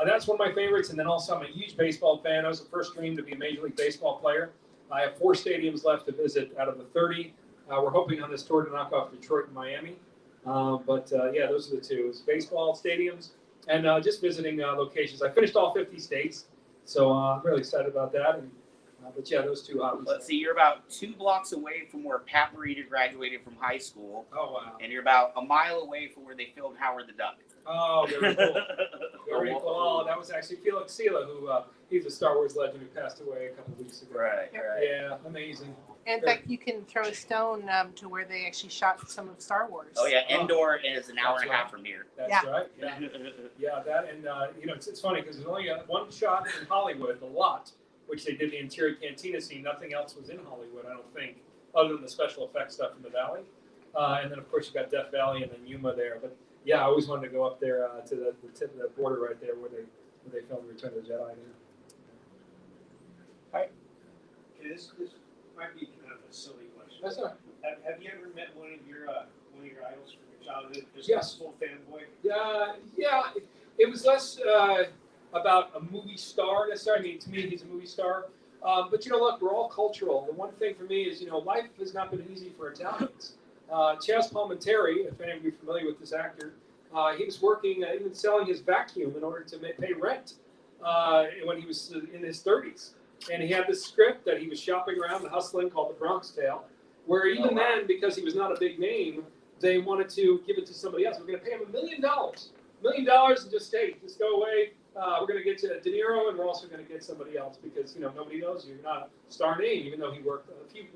That's one of my favorites. And then also, I'm a huge baseball fan. I was the first dream to be a Major League Baseball player. I have 4 stadiums left to visit out of the 30. We're hoping on this tour to knock off Detroit and Miami. Yeah, those are the two. It's baseball stadiums and just visiting locations. I finished all 50 states, so I'm really excited about that. And, but yeah, those two hobbies. Let's see, you're about 2 blocks away from where Pat Morita graduated from high school. Oh, wow. And you're about a mile away from where they filmed Howard the Duck. Oh, very cool. Very cool. Oh, that was actually Felix Sela, who he's a Star Wars legend who passed away a couple of weeks ago. Right. Yeah, amazing. In fact, you can throw a stone to where they actually shot some of Star Wars. Oh yeah, Endor is an hour That's and a half from here. That's Yeah. right. Yeah, yeah. That and it's funny because there's only one shot in Hollywood, the lot, which they did the interior cantina scene. Nothing else was in Hollywood, I don't think, other than the special effects stuff in the valley. And then of course you got Death Valley and then Yuma there. But yeah, I always wanted to go up there to the tip of the border right there where they filmed Return of the Jedi. This might be kind of a silly question. That's all right. Have you ever met one of your idols from your childhood? Just Yes. a full fanboy. Yeah. It was less about a movie star necessarily. I mean, to me, he's a movie star. But look, we're all cultural. The one thing for me is, life has not been easy for Italians. Chaz Palminteri, if any of you are familiar with this actor, he was working, even selling his vacuum in order to pay rent when he was in his 30s. And he had this script that he was shopping around and hustling called The Bronx Tale, where even then, because he was not a big name, they wanted to give it to somebody else. We're going to pay him $1 million. $1 million and just go away. We're going to get to De Niro, and we're also going to get somebody else because, nobody knows you. You're not a star name, even though he worked a few,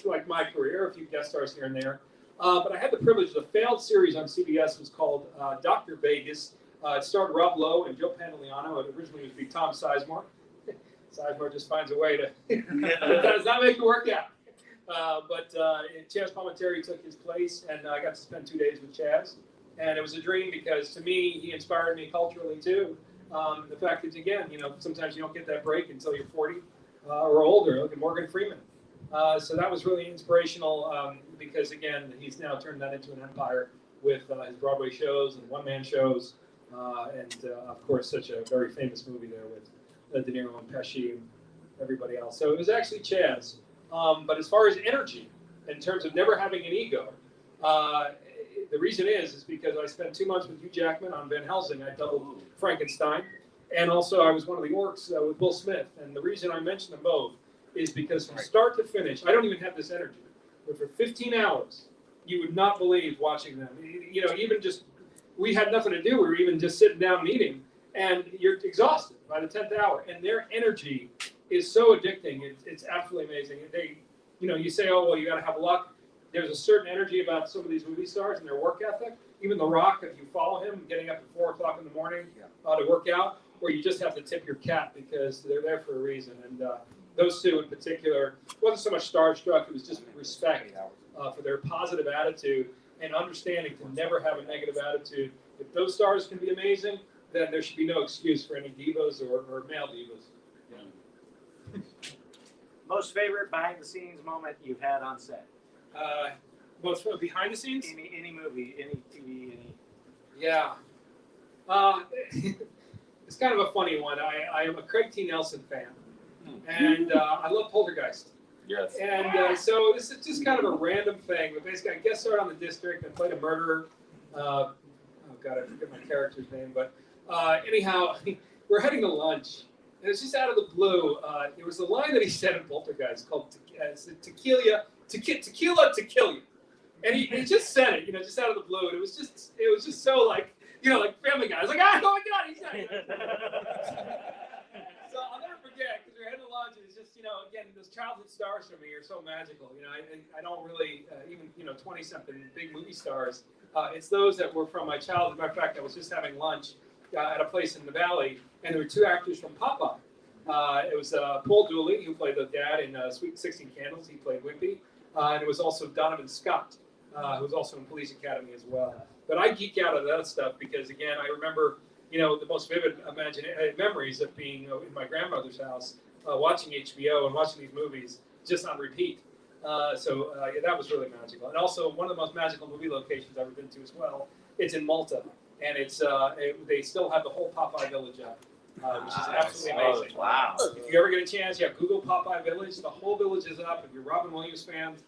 like my career, a few guest stars here and there. But I had the privilege of a failed series on CBS. It was called Dr. Vegas. It starred Rob Lowe and Joe Pantoliano. It originally was to be Tom Sizemore. Sizemore just finds a way to does not make it work out. But Chaz Palminteri took his place, and I got to spend 2 days with Chaz. And it was a dream because, to me, he inspired me culturally, too. The fact that, again, sometimes you don't get that break until you're 40 or older. Look at Morgan Freeman. So that was really inspirational because, again, he's now turned that into an empire with his Broadway shows and one-man shows. And, of course, such a very famous movie there with De Niro and Pesci and everybody else. So it was actually Chaz. But as far as energy, in terms of never having an ego, the reason is because I spent 2 months with Hugh Jackman on Van Helsing. I doubled Frankenstein. And also I was one of the orcs with Will Smith. And the reason I mention them both is because from start to finish, I don't even have this energy. But for 15 hours, you would not believe watching them. Even just, we had nothing to do. We were even just sitting down and eating. And you're exhausted by the 10th hour. And their energy is so addicting. It's absolutely amazing. You say, oh, well, you got to have luck. There's a certain energy about some of these movie stars and their work ethic. Even The Rock, if you follow him, getting up at 4 o'clock in the morning to work out, or you just have to tip your cap because they're there for a reason. And those two in particular, it wasn't so much starstruck, it was just respect for their positive attitude and understanding to never have a negative attitude. If those stars can be amazing, then there should be no excuse for any divas or male divas. Most favorite behind-the-scenes moment you've had on set? What's behind the scenes? Any movie, any TV, any. Yeah. It's kind of a funny one. I am a Craig T. Nelson fan, and I love Poltergeist. Yes. And so this is just kind of a random thing. But basically, I guest starred on The District. I played a murderer. Oh, God, I forget my character's name. But anyhow, we're heading to lunch. And it's just out of the blue. There was a line that he said in Poltergeist called tequila to kill you. And he just said it, just out of the blue. And it was just so like Family Guy. I was like, oh my God, he said it. So I'll never forget because we're heading to lunch. And it's just, again, those childhood stars for me are so magical. I don't really, even, 20-something big movie stars. It's those that were from my childhood. Matter of fact, I was just having lunch at a place in the Valley, and there were 2 actors from Popeye. It was Paul Dooley, who played the dad in Sweet 16 Candles. He played Wimpy. And it was also Donovan Scott, who was also in Police Academy as well. But I geek out on that stuff because, again, I remember, the most vivid memories of being in my grandmother's house, watching HBO and watching these movies just on repeat. So that was really magical. And also one of the most magical movie locations I've ever been to as well. It's in Malta, and they still have the whole Popeye Village up, which is absolutely amazing. Wow. If you ever get a chance, Google Popeye Village. The whole village is up. If you're Robin Williams fans,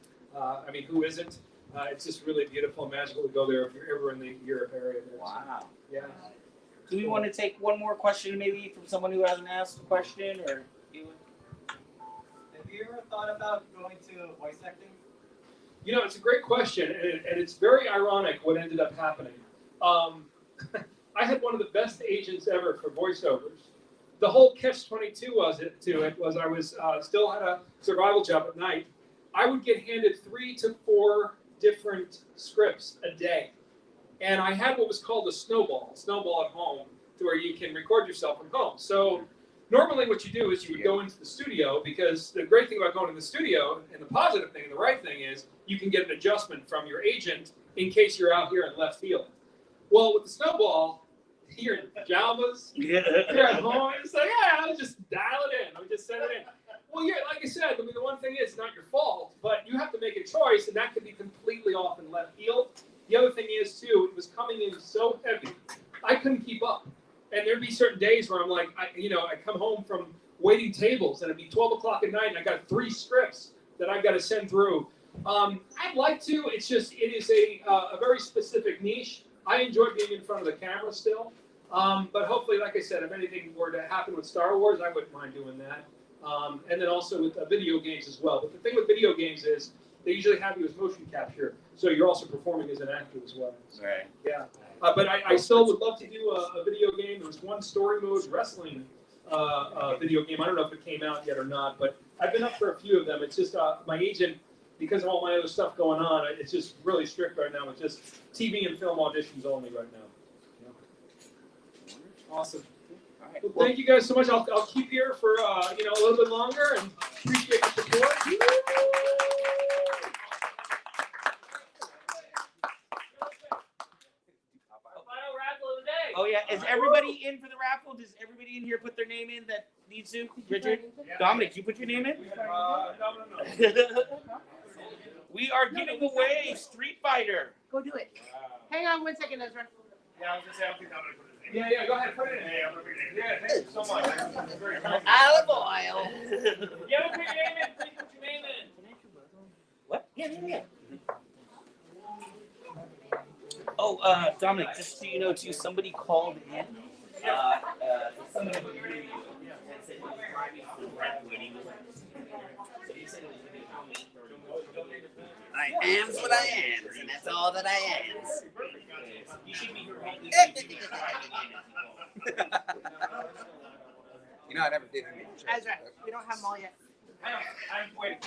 who isn't? It's just really beautiful and magical to go there if you're ever in the Europe area. Wow. Yeah. Do we want to take one more question, maybe from someone who hasn't asked a question, or you? Have you ever thought about going to voice acting? It's a great question, and it's very ironic what ended up happening. I had one of the best agents ever for voiceovers. The whole catch-22 was I was still had a survival job at night. I would get handed 3 to 4 different scripts a day. And I had what was called a snowball at home, to where you can record yourself from home. So normally what you do is you would go into the studio, because the great thing about going to the studio, and the positive thing and the right thing is, you can get an adjustment from your agent in case you're out here in left field. Well, with the snowball, you're in pajamas, you're at home, it's like, I'll just dial it in, I'll just send it in. Well, like I said, the one thing is, it's not your fault, but you have to make a choice, and that could be completely off in left field. The other thing is, too, it was coming in so heavy, I couldn't keep up. And there'd be certain days where I'm like, I come home from waiting tables, and it'd be 12 o'clock at night, and I got 3 scripts that I've got to send through. I'd like to, it is a very specific niche. I enjoy being in front of the camera still. But hopefully, like I said, if anything were to happen with Star Wars, I wouldn't mind doing that. And then also with video games as well. But the thing with video games is they usually have you as motion capture, so you're also performing as an actor as well. Right. Yeah. But I still would love to do a video game. There was one story mode wrestling video game. I don't know if it came out yet or not, but I've been up for a few of them. It's just my agent, because of all my other stuff going on, it's just really strict right now with just TV and film auditions only right now. Awesome. All right. Well, thank you guys so much. I'll keep here for a little bit longer, and appreciate the support. Final raffle of the day. Oh yeah, is everybody in for the raffle? Does everybody in here put their name in that needs to? Richard, Dominic, you put your name in? No. We are giving away Street Fighter. Go do it. Hang on 1 second, Ezra. Yeah, I was gonna say, I don't think I'm gonna put his name. Yeah, go ahead, put it in. Yeah, thank you so much. That's very kind. Olive oil. Yeah, put your name in. Please put your name in. What? Yeah. Oh, Dominic, just so you know, too, somebody called in. Somebody who knew you and said he was driving to Brentwood. So he said it was going to be I am what I am, and that's all that I am. You should be here. I never did any. Ezra, we don't have them all yet. I'm waiting.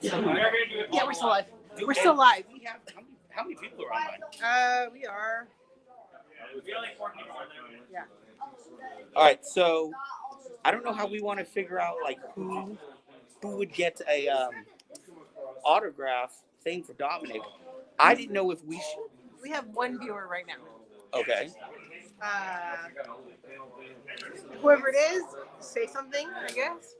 Okay. Yeah, we're still live. We're still live. We have how many people are online? We are. We only 4 people on there. Yeah. All right, so I don't know how we want to figure out like who would get a autograph thing for Dominic. I didn't know if we should. We have 1 viewer right now. Okay. Whoever it is, say something, I guess.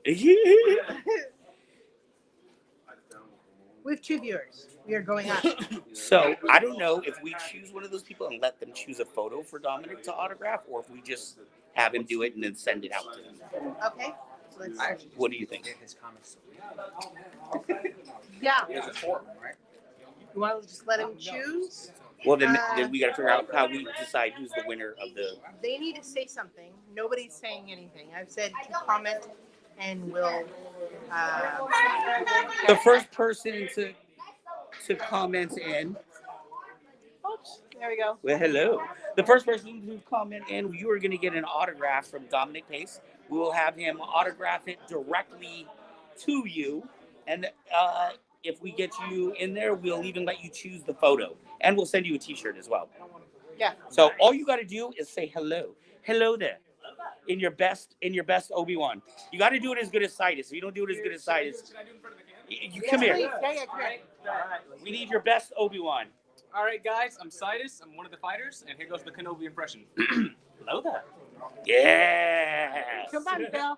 We have 2 viewers. We are going up. So I don't know if we choose one of those people and let them choose a photo for Dominic to autograph, or if we just have him do it and then send it out to them. Okay. So let's, What do you think? His comments. yeah. There's a forum, right? You want to just let him choose? Well, then we got to figure out how we decide who's the winner of the. They need to say something. Nobody's saying anything. I've said to comment, and we'll. The first person to comment in. Oops. There we go. Well, hello. The first person to comment in, you are going to get an autograph from Dominic Pace. We will have him autograph it directly to you, and if we get you in there, we'll even let you choose the photo, and we'll send you a T-shirt as well. Yeah. So all you got to do is say hello. Hello there. in your best Obi-Wan. You got to do it as good as Sidus. If you don't do it as good as Sidus, you come here. Yeah, come here. We need your best Obi-Wan. All right, guys, I'm Sidus. I'm one of the fighters, and here goes the Kenobi impression. Hello there. Yeah. Come on, Bill.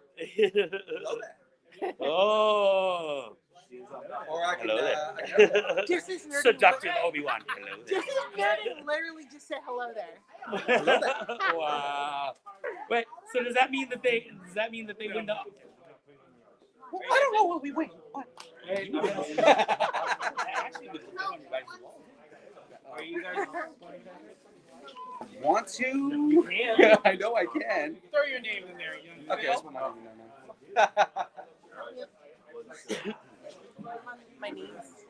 Oh. Or I can, Hello there. Just as nerdy. Seductive Obi-Wan. Hello there. Just as nerdy literally just said hello there. Wow. Wait. So does that mean that they win the? Well, I don't know what we win. What? Are you guys? Want to? You can. I know I can. Throw your name in there. Okay, that's what my name My knees.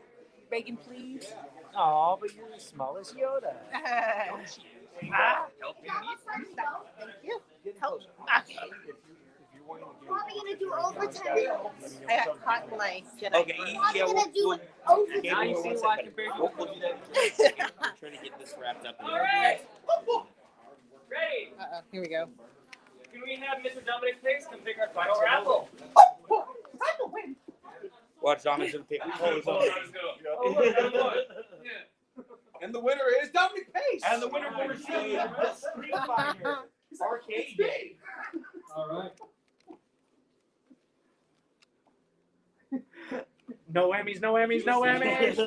Bacon, please. Aw, but you're as small as Yoda. Thank you. Help. What are we gonna do overtime? I got caught in my Jedi. Okay. What are Yeah. we gonna do We'll overtime? Now you see why I compared you. do that. I'm trying to get this wrapped up. All right. Ready? Here we go. Can we have Mr. Dominic please come pick our final raffle? Watch, Dominic's gonna pick. Let's go. Oh, look. And the winner is Dominic Pace. And the winner will receive the Street Fighter Arcade Day. All right. No whammies, no whammies, no whammies.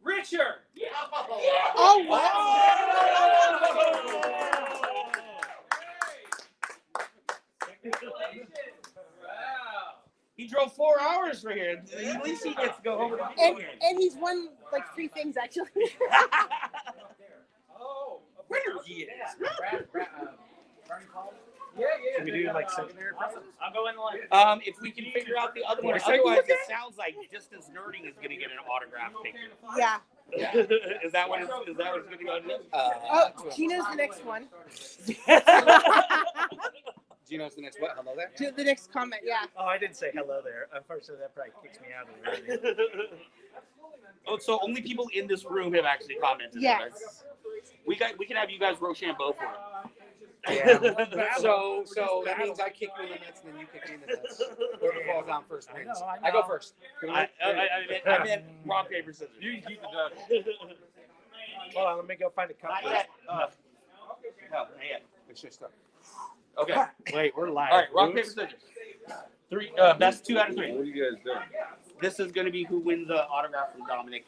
Richard. Oh, wow. Congratulations. Wow. He drove 4 hours for here. At least he gets to go home with a And, weekend. and he's won like 3 things actually. Oh, Winner he is. Yeah. Can we do like secondary process? I'll go in the line. If we can figure out the other one. More second Otherwise, look it sounds like Distance Nerding is going to get an autograph picture. Yeah. Is that what it's going to go to? Oh, Gino's the next one. Gino's the next what? Hello there? The next comment, yeah. Oh, I didn't say hello there. Unfortunately, that probably kicks me out of the room. Oh, so only people in this room have actually commented. Yes. We can have you guys Rochambeau for it. Yeah. So that means I kick you in the nuts and then you kick me in the nuts. Whoever falls down first wins. I go first. I meant rock, paper, scissors. You keep the duck. Hold on, let me go find a cup. Not yet. No, not yet. It's just stuff. Okay. Wait, we're live. All right, rock, paper, Oops. scissors. Best 2 out of 3. What are you guys doing? This is going to be who wins the autograph from Dominic.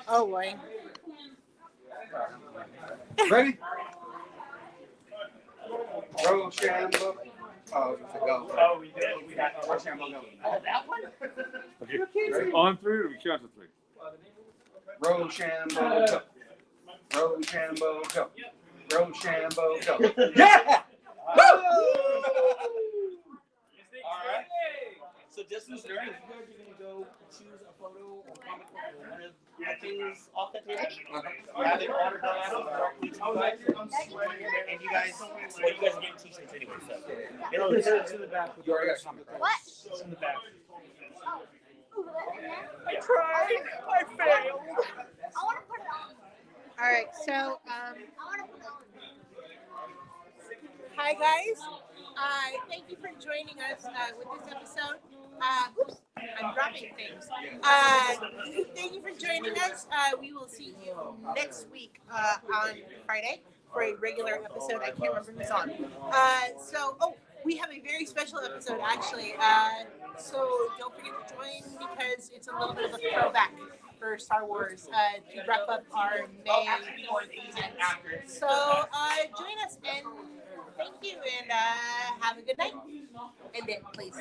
Oh boy. Ready? Rochambeau. Oh, go. Oh, we did. We got Rochambeau. Oh, that one? Okay. Ready? On 3 or we count to 3? Rochambeau, go. Rochambeau, go. Rochambeau, go. Yeah! Woo! All right. So Distance Nerding, you guys are going to go choose a photo or comic book or one of the things off that table. Have it autographed directly to you guys. And you guys, well, you guys are getting t-shirts anyway, so. It's in the back. You already got something. What? It's in the back. I tried. I failed. I want to put it on. All right, so I want to put it on. hi guys. Thank you for joining us with this episode. Oops, I'm dropping things. Thank you for joining us. We will see you next week on Friday for a regular episode. I can't remember who's on. We have a very special episode actually. So don't forget to join because it's a little bit of a throwback for Star Wars to wrap up our May 4th event. So join us and thank you and have a good night. And then please.